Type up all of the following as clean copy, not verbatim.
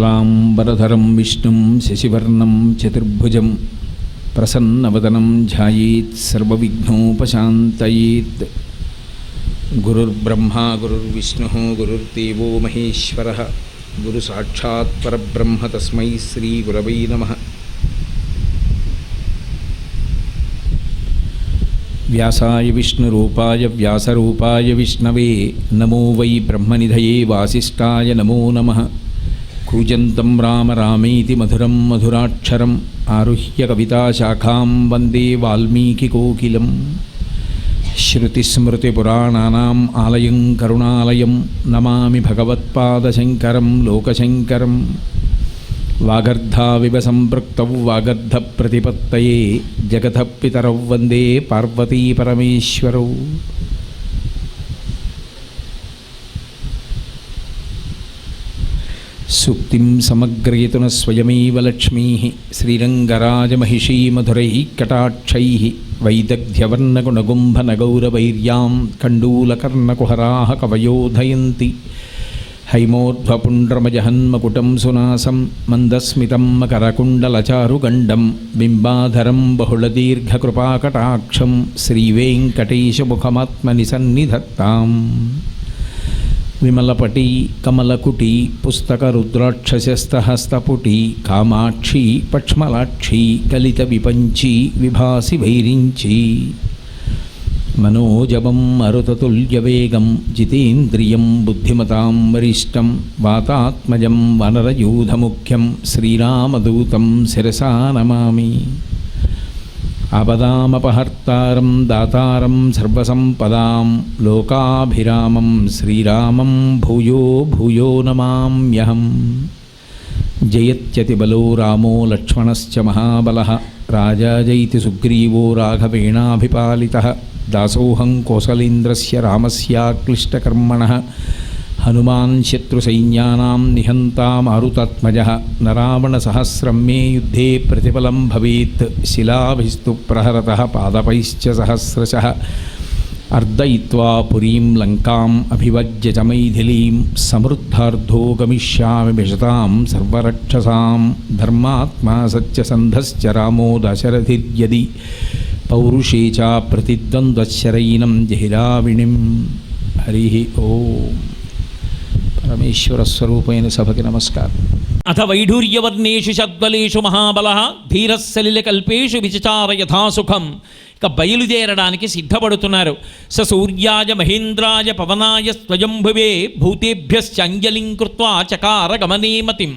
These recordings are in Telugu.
शुक्लांबरधरं विष्णुं शशिवर्णं चतुर्भुजं प्रसन्नवदनं ध्यायेत् सर्वविघ्नोपशान्तयेत्। गुरुर्ब्रह्मा गुरुर्विष्णुः गुरुर्देवो महेश्वरः गुरुसाक्षात् परब्रह्म तस्मै श्रीगुरवै नमः। व्यासाय विष्णुरूपाय व्यासरूपाय विष्णवे नमो वै ब्रह्मनिधये वासिष्ठाय नमो नमः। कूजन्तं राम रामेति मधुरं मधुराक्षरम् आरुह्य कविताशाखां वन्दे वाल्मीकिकोकिलं। श्रुतिस्मृतिपुराणानाम् आलयं करुणालयं नमामि भगवत्पादशङ्करं लोकशङ्करं। वागर्धाविव सम्पृक्तौ वागर्धप्रतिपत्तये जगतः पितरौ वन्दे पार्वती परमेश्वरौ। सूक्तिं समग्रयितुः स्वयमेव लक्ष्मीः श्रीरङ्गराजमहिषी मधुरैः कटाक्षैः वैदग्ध्यवर्णगुणगुम्भनगौरवैर्यां कण्डूलकर्णकुहराः कवयोधयन्ति। हैमोर्ध्वपुण्ड्रमजहन्मकुटं सुनासं मन्दस्मितं मकरकुण्डलचारुगण्डं बिम्बाधरं बहुलदीर्घकृपाकटाक्षं श्रीवेङ्कटेशमुखमात्मनि सन्निधत्ताम्। विमलपटी कमलकुटी पुस्तकरुद्राक्षसस्तहस्तपुटी कामाक्षी पक्ष्मलाक्षी कलितविपञ्ची विभासि वैरिञ्ची। मनोजवं मरुततुल्यवेगं जितेन्द्रियं बुद्धिमतां वरिष्ठं वातात्मजं वनरयूथमुख्यं श्रीरामदूतं शिरसा नमामि। आपदामपहर्तारं दातारं सर्वसम्पदां लोकाभिरामं श्रीरामं भूयो भूयो नमाम्यहम्। जयत्यतिबलो रामो लक्ष्मणश्च महाबलः राजा जयति सुग्रीवो राघवेणाभिपालितः। दासोऽहं कौसलेन्द्रस्य रामस्याक्लिष्टकर्मणः हनुमान् शत्रुसैन्यानां निहन्ता मारुतात्मजः। न रावणसहस्रं मे युद्धे प्रतिफलं भवेत् शिलाभिस्तु प्रहरतः पादपैश्च सहस्रशः। अर्दयित्वा पुरीं लङ्काम् अभिवज्य च मैथिलीं समृद्धार्धो गमिष्यामि विशतां सर्वरक्षसां। धर्मात्मा सत्यसन्धश्च रामो दशरथिर्यदि पौरुषे च प्रतिद्वन्द्वशरैनं जहिराविणिं। हरि ओम। परमेश्वरस्वरूपैन सभకి नमस्कार। अथ वैढूर्यवर्णेषु शद्वलेषु महाबलः धीरः सलिलकल्पेषु विचचार यथाసుఖం। ఇక బయలుదేరడానికి సిద్ధపడుతున్నారు. స సూర్యాయ మహేంద్రాయ పవనాయ స్వయంభువే భూతేభ్యశ్చంజలిం కృత్వా చకార గమనేమతిం.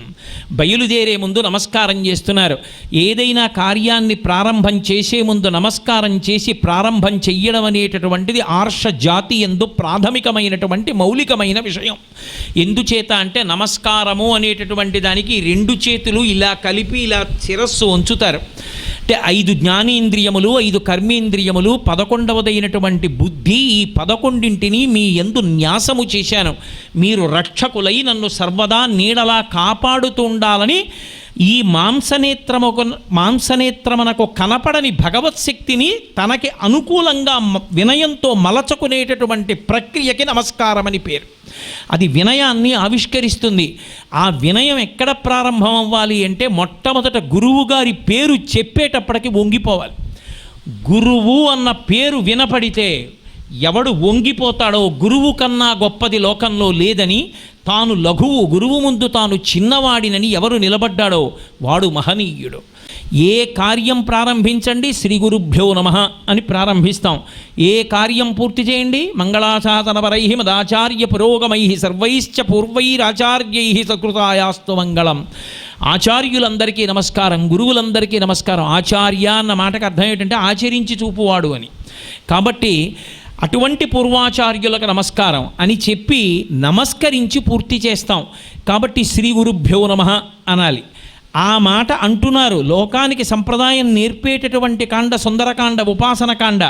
బయలుదేరే ముందు నమస్కారం చేస్తున్నారు. ఏదైనా కార్యాన్ని ప్రారంభం చేసే ముందు నమస్కారం చేసి ప్రారంభం చెయ్యడం అనేటటువంటిది ఆర్ష జాతి యందు ప్రాథమికమైనటువంటి మౌలికమైన విషయం. ఎందుచేత అంటే నమస్కారము అనేటటువంటి దానికి రెండు చేతులు ఇలా కలిపి ఇలా శిరస్సు ఉంచుతారు. అంటే 5 జ్ఞానేంద్రియములు 5 కర్మేంద్రియములు 11వదైనటువంటి బుద్ధి, ఈ 11ంటిని మీ యందు న్యాసము చేశాను. మీరు రక్షకులై నన్ను సర్వదా నీడలా కాపాడుతూ ఉండాలని ఈ మాంసనేత్రమునకు కనపడని భగవత్శక్తిని తనకి అనుకూలంగా వినయంతో మలచుకునేటటువంటి ప్రక్రియకి నమస్కారం అని పేరు. అది వినయాన్ని ఆవిష్కరిస్తుంది. ఆ వినయం ఎక్కడ ప్రారంభం అవ్వాలి అంటే మొట్టమొదట గురువు గారి పేరు చెప్పేటప్పటికి వంగిపోవాలి. గురువు అన్న పేరు వినపడితే ఎవడు వంగిపోతాడో, గురువు కన్నా గొప్పది లోకంలో లేదని, తాను లఘువు, గురువు ముందు తాను చిన్నవాడినని ఎవరు నిలబడ్డాడో వాడు మహనీయుడు. ఏ కార్యం ప్రారంభించండి శ్రీ గురుభ్యో నమః అని ప్రారంభిస్తాం. ఏ కార్యం పూర్తి చేయండి మంగళాశాసనపరై మదాచార్య పురోగమై సర్వైశ్చ పూర్వైరాచార్యై సకృతాయాస్తు మంగళం. ఆచార్యులందరికీ నమస్కారం, గురువులందరికీ నమస్కారం. ఆచార్య అన్న మాటకు అర్థం ఏంటంటే ఆచరించి చూపువాడు అని. కాబట్టి అటువంటి పూర్వాచార్యులకు నమస్కారం అని చెప్పి నమస్కరించి పూర్తి చేస్తాం. కాబట్టి శ్రీ గురుభ్యో నమః అనాలి. ఆ మాట అంటున్నారు. లోకానికి సంప్రదాయం నేర్పేటటువంటి కాండ సుందరకాండ, ఉపాసన కాండ.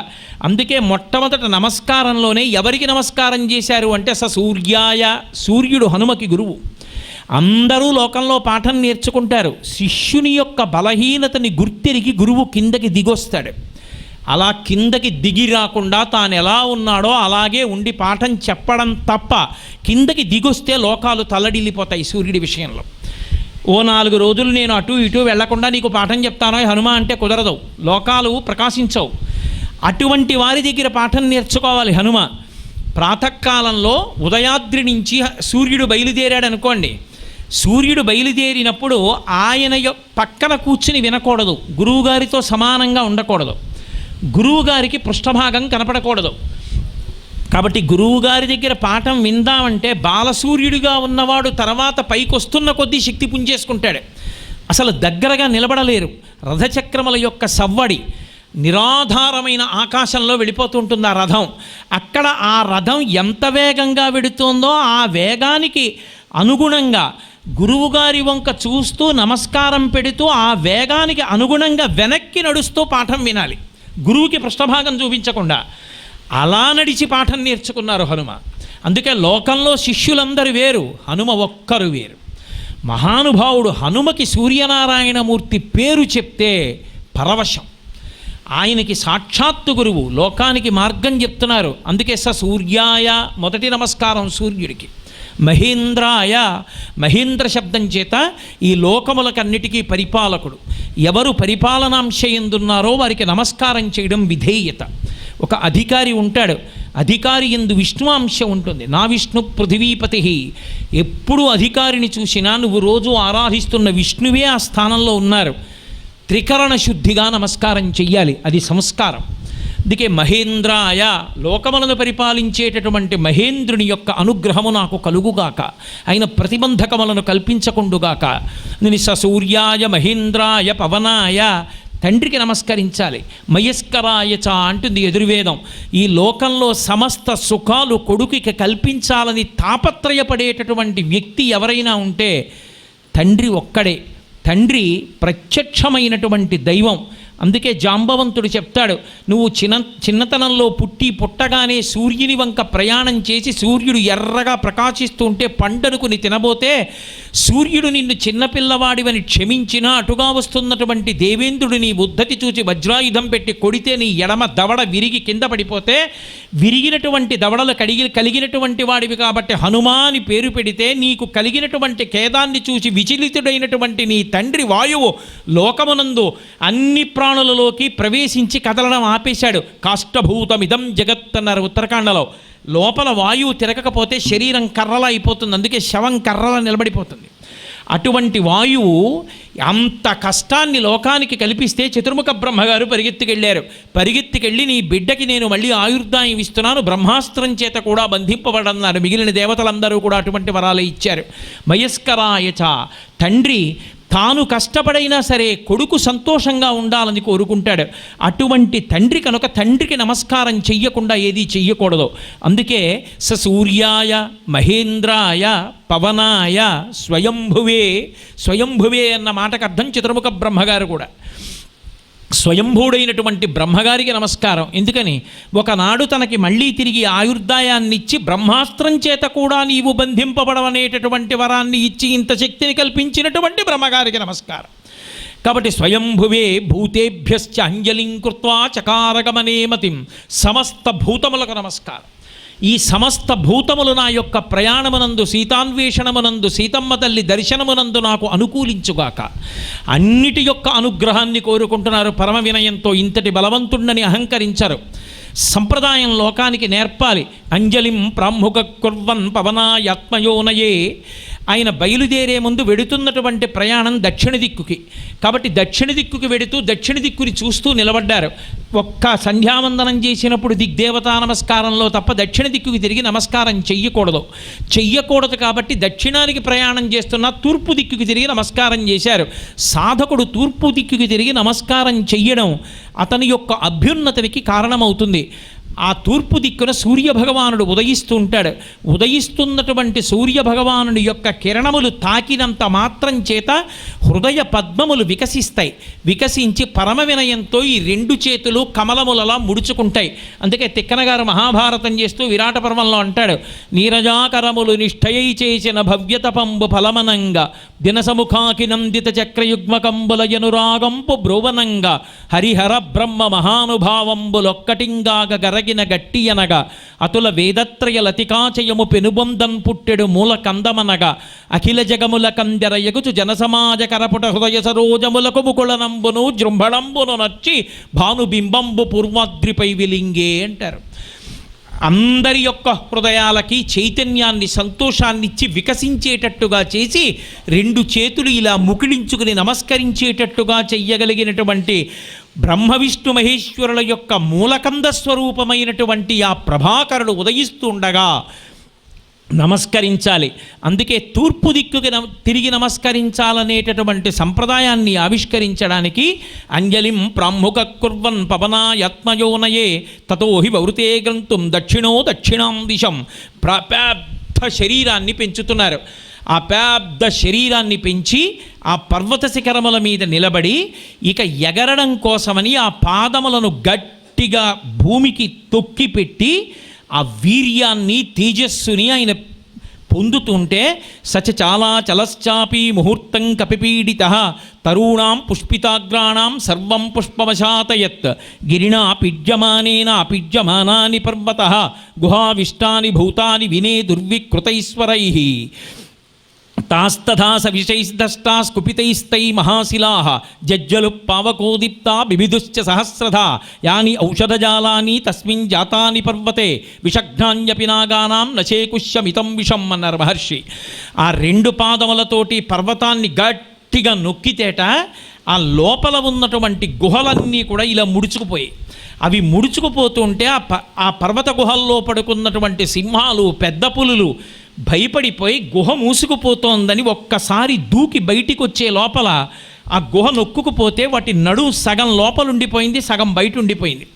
అందుకే మొట్టమొదట నమస్కారంలోనే ఎవరికి నమస్కారం చేశారు అంటే స సూర్యాయ, సూర్యుడు హనుమకి గురువు. అందరూ లోకంలో పాఠం నేర్చుకుంటారు. శిష్యుని యొక్క బలహీనతని గుర్తిరిగి గురువు కిందకి దిగొస్తాడు. అలా కిందకి దిగి రాకుండా తాను ఎలా ఉన్నాడో అలాగే ఉండి పాఠం చెప్పడం తప్ప కిందకి దిగొస్తే లోకాలు తల్లడిల్లిపోతాయి సూర్యుడి విషయంలో. ఓ 4 రోజులు నేను అటు ఇటు వెళ్లకుండా నీకు పాఠం చెప్తానో హనుమ అంటే కుదరదు, లోకాలు ప్రకాశించవు. అటువంటి వారి దగ్గర పాఠం నేర్చుకోవాలి హనుమ. ప్రాతకాలంలో ఉదయాద్రి నుంచి సూర్యుడు బయలుదేరాడు అనుకోండి, సూర్యుడు బయలుదేరినప్పుడు ఆయన పక్కన కూర్చుని వినకూడదు, గురువుగారితో సమానంగా ఉండకూడదు, గురువుగారికి పృష్ఠభాగం కనపడకూడదు. కాబట్టి గురువుగారి దగ్గర పాఠం విందామంటే బాలసూర్యుడిగా ఉన్నవాడు తర్వాత పైకొస్తున్న కొద్దీ శక్తి పుంజేసుకుంటాడు, అసలు దగ్గరగా నిలబడలేరు. రథచక్రముల యొక్క సవ్వడి నిరాధారమైన ఆకాశంలో వెళ్ళిపోతుంటుంది ఆ రథం. అక్కడ ఆ రథం ఎంత వేగంగా వెడుతుందో ఆ వేగానికి అనుగుణంగా గురువుగారి వంక చూస్తూ నమస్కారం పెడుతూ ఆ వేగానికి అనుగుణంగా వెనక్కి నడుస్తూ పాఠం వినాలి, గురువుకి పృష్ఠభాగం చూపించకుండా. అలా నడిచి పాఠం నేర్చుకున్నారు హనుమ. అందుకే లోకంలో శిష్యులందరూ వేరు, హనుమ ఒక్కరు వేరు. మహానుభావుడు హనుమకి సూర్యనారాయణమూర్తి పేరు చెప్తే పరవశం. ఆయనకి సాక్షాత్తు గురువు, లోకానికి మార్గం చెప్తున్నారు. అందుకే సూర్యాయ మొదటి నమస్కారం సూర్యుడికి. మహేంద్రాయ, మహేంద్ర శబ్దం చేత ఈ లోకములకన్నిటికీ పరిపాలకుడు. ఎవరు పరిపాలనాంశ ఎందున్నారో వారికి నమస్కారం చేయడం విధేయత. ఒక అధికారి ఉంటాడు, అధికారి ఎందు విష్ణు అంశ ఉంటుంది. నా విష్ణు పృథివీపతి. ఎప్పుడు అధికారిని చూసినా నువ్వు రోజు ఆరాధిస్తున్న విష్ణువే ఆ స్థానంలో ఉన్నారు. త్రికరణ శుద్ధిగా నమస్కారం చెయ్యాలి, అది సంస్కారం. అందుకే మహేంద్రాయ, లోకములను పరిపాలించేటటువంటి మహేంద్రుని యొక్క అనుగ్రహము నాకు కలుగుగాక, ఆయన ప్రతిబంధకములను కల్పించకుండుగాక. నేను సూర్యాయ మహేంద్రాయ పవనాయ, తండ్రికి నమస్కరించాలి. మయస్కరాయచ అంటుంది ఎదుర్వేదం. ఈ లోకంలో సమస్త సుఖాలు కొడుకుకి కల్పించాలని తాపత్రయపడేటటువంటి వ్యక్తి ఎవరైనా ఉంటే తండ్రి ఒక్కడే. తండ్రి ప్రత్యక్షమైనటువంటి దైవం. అందుకే జాంబవంతుడు చెప్తాడు, నువ్వు చిన్నతనంలో పుట్టగానే సూర్యుని వంక ప్రయాణం చేసి సూర్యుడు ఎర్రగా ప్రకాశిస్తూ ఉంటే పండనుకుని తినబోతే సూర్యుడు నిన్ను చిన్నపిల్లవాడివని క్షమించినా అటుగా వస్తున్నటువంటి దేవేంద్రుడు నీ ఉద్ధతి చూచి వజ్రాయుధం పెట్టి కొడితే నీ ఎడమ దవడ విరిగి కింద పడిపోతే విరిగినటువంటి దవడలు కలిగినటువంటి వాడివి కాబట్టి హనుమా అని పేరు పెడితే నీకు కలిగినటువంటి ఖేదాన్ని చూసి విచలితుడైనటువంటి నీ తండ్రి వాయువు లోకమునందు అన్ని ప్రాణులలోకి ప్రవేశించి కదలడం ఆపేశాడు. కాష్టభూతమిదం జగత్ అన్నారు ఉత్తరాఖండలో. లోపల వాయువు తిరగకపోతే శరీరం కర్రలా అయిపోతుంది, అందుకే శవం కర్రలా నిలబడిపోతుంది. అటువంటి వాయువు అంత కష్టాన్ని లోకానికి కల్పిస్తే చతుర్ముఖ బ్రహ్మగారు పరిగెత్తికెళ్ళి నీ బిడ్డకి నేను మళ్ళీ ఆయుర్దాయం ఇస్తున్నాను, బ్రహ్మాస్త్రం చేత కూడా బంధింపబడన్నారు. మిగిలిన దేవతలందరూ కూడా అటువంటి వరాలే ఇచ్చారు. మయస్కరాయచ, తండ్రి తాను కష్టపడైనా సరే కొడుకు సంతోషంగా ఉండాలని కోరుకుంటాడు. అటువంటి తండ్రి కనుక తండ్రికి నమస్కారం చెయ్యకుండా ఏదీ చెయ్యకూడదు. అందుకే సూర్యాయ మహేంద్రాయ పవనాయ స్వయంభువే అన్న మాటకు అర్థం చతుర్ముఖ బ్రహ్మగారు కూడా. స్వయంభూడైనటువంటి బ్రహ్మగారికి నమస్కారం. ఎందుకని ఒకనాడు తనకి మళ్ళీ తిరిగి ఆయుర్దాయాన్ని ఇచ్చి బ్రహ్మాస్త్రం చేత కూడా నీవు బంధింపబడవనేటటువంటి వరాన్ని ఇచ్చి ఇంత శక్తిని కల్పించినటువంటి బ్రహ్మగారికి నమస్కారం. కాబట్టి స్వయంభువే భూతేభ్యశ్చ అంజలిం కృత్వా చకారగమనే మతిం, సమస్త భూతములకు నమస్కారం. ఈ సమస్త భూతములు నా యొక్క ప్రయాణమునందు సీతాన్వేషణమునందు సీతమ్మ తల్లి దర్శనమునందు నాకు అనుకూలించుగాక. అన్నిటి యొక్క అనుగ్రహాన్ని కోరుకుంటున్నారు పరమ వినయంతో. ఇంతటి బలవంతుణ్ణని అహంకరించరు. సంప్రదాయం లోకానికి నేర్పాలి. అంజలిం ప్రాముఖ కుర్వన్ పవనాయాత్మయోనయే. ఆయన బయలుదేరే ముందు వెడుతున్నటువంటి ప్రయాణం దక్షిణ దిక్కుకి. కాబట్టి దక్షిణ దిక్కుకి వెడుతూ దక్షిణ దిక్కుని చూస్తూ నిలబడ్డారు. ఒక్క సంధ్యావందనం చేసినప్పుడు దిగ్దేవతా నమస్కారంలో తప్ప దక్షిణ దిక్కుకి తిరిగి నమస్కారం చెయ్యకూడదు కాబట్టి దక్షిణానికి ప్రయాణం చేస్తున్న తూర్పు దిక్కుకి తిరిగి నమస్కారం చేశారు. సాధకుడు తూర్పు దిక్కుకి తిరిగి నమస్కారం చెయ్యడం అతని యొక్క అభ్యున్నతికి కారణమవుతుంది. ఆ తూర్పు దిక్కున సూర్యభగవానుడు ఉదయిస్తూ ఉంటాడు. ఉదయిస్తున్నటువంటి సూర్యభగవానుడి యొక్క కిరణములు తాకినంత మాత్రం చేత హృదయ పద్మములు వికసిస్తాయి. వికసించి పరమ వినయంతో ఈ రెండు చేతులు కమలములలా ముడుచుకుంటాయి. అందుకే తిక్కనగారు మహాభారతం చేస్తూ విరాట పర్వంలో అంటాడు, నీరజాకరములు నిష్ఠయై చేసిన భవ్యతపంబు ఫలమనంగా దినసముఖాకి నందిత చక్రయుగ్మకంబుల యనురాగంపు బ్రువనంగా హరిహర బ్రహ్మ మహానుభావంబులొక్కటింగాగ గరగిన గట్టియనగా అతుల వేదత్రయ లతికాచయము పెనుబొందన్ పుట్టెడు మూల కందమనగా అఖిల జగముల కందెర ఎగుచు జనసమాజ కరపుట హృదయ సరోజములకు ముకుళనంబును జృంభణంబును నచ్చి భానుబింబంబు పూర్వాద్రిపై విలింగే అంటారు. అందరి యొక్క హృదయాలకి చైతన్యాన్ని, సంతోషాన్నిచ్చి వికసించేటట్టుగా చేసి రెండు చేతులు ఇలా ముకిళించుకుని నమస్కరించేటట్టుగా చెయ్యగలిగినటువంటి బ్రహ్మ విష్ణు మహేశ్వరుల యొక్క మూలకంద స్వరూపమైనటువంటి ఆ ప్రభాకరుడు ఉదయిస్తూ ఉండగా నమస్కరించాలి. అందుకే తూర్పు దిక్కుకి తిరిగి నమస్కరించాలనేటటువంటి సంప్రదాయాన్ని ఆవిష్కరించడానికి అంజలిం ప్రాముఖ కుర్వన్ పవనాయత్మయోనయే తతో హి వృతే గ్రంథం దక్షిణో దక్షిణాం దిశం. పెద్ద శరీరాన్ని పెంచుతున్నారు. ఆ పెద్ద శరీరాన్ని పెంచి ఆ పర్వత శిఖరముల మీద నిలబడి ఇక ఎగరడం కోసమని ఆ పాదములను గట్టిగా భూమికి తొక్కిపెట్టి ఆ వీర్యాన్ని, తేజస్సుని ఆయన పొందుతుంటే సచ చలశ్చాపి ముహూర్తం కపిపీడిత తరుణాం పుష్పితాగ్రాణం సర్వం పుష్పవశాతయత్ గిరిణా పీడ్యమానేన అపీడ్యమానాని పర్వతః గుహావిష్టాని భూతాని వినే దుర్వికృతైశ్వరైః తాస్తథా సవిషైస్తష్టాస్కుపితైస్తై మహాశిలాః జజ్జలు పావకోదీప్తా బిభిదుశ్చ సహస్రధా యాని ఔషధజాలాని తస్మిన్ జాతాని పర్వతే విషఘ్నాన్యపి నాగానాం నచేకుష్యమితం విషం అన్నారు మహర్షి. ఆ రెండు పాదములతోటి పర్వతాన్ని గట్టిగా నొక్కితేట ఆ లోపల ఉన్నటువంటి గుహలన్నీ కూడా ఇలా ముడుచుకుపోయాయి. అవి ముడుచుకుపోతుంటే ఆ పర్వత గుహల్లో పడుకున్నటువంటి సింహాలు, పెద్ద పులులు భయపడిపోయి గుహ మూసుకుపోతోందని ఒక్కసారి దూకి బయటికి వచ్చే లోపల ఆ గుహ నొక్కుకుపోతే వాటి నడుం సగం లోపల ఉండిపోయింది, సగం బయట ఉండిపోయింది.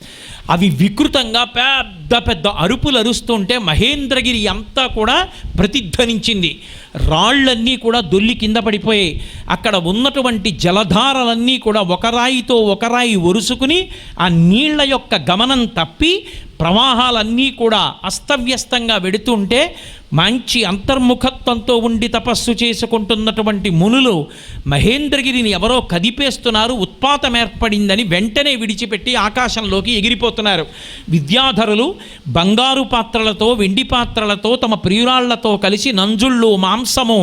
అవి వికృతంగా పెద్ద పెద్ద అరుపులు అరుస్తుంటే మహేంద్రగిరి అంతా కూడా ప్రతిధ్వనించింది. రాళ్ళన్నీ కూడా దొల్లి కింద పడిపోయాయి. అక్కడ ఉన్నటువంటి జలధారలన్నీ కూడా ఒక రాయితో ఒక రాయి ఒరుసుకుని ఆ నీళ్ల యొక్క గమనం తప్పి ప్రవాహాలన్నీ కూడా అస్తవ్యస్తంగా వెడుతుంటే మంచి అంతర్ముఖత్వంతో ఉండి తపస్సు చేసుకుంటున్నటువంటి మునులు మహేంద్రగిరిని ఎవరో కదిపేస్తున్నారు, ఉత్పాతం ఏర్పడిందని వెంటనే విడిచిపెట్టి ఆకాశంలోకి ఎగిరిపోతున్నారు. విద్యాధరులు బంగారు పాత్రలతో, వెండి పాత్రలతో, తమ ప్రియురాళ్లతో కలిసి నంజుళ్ళు, మాంసము,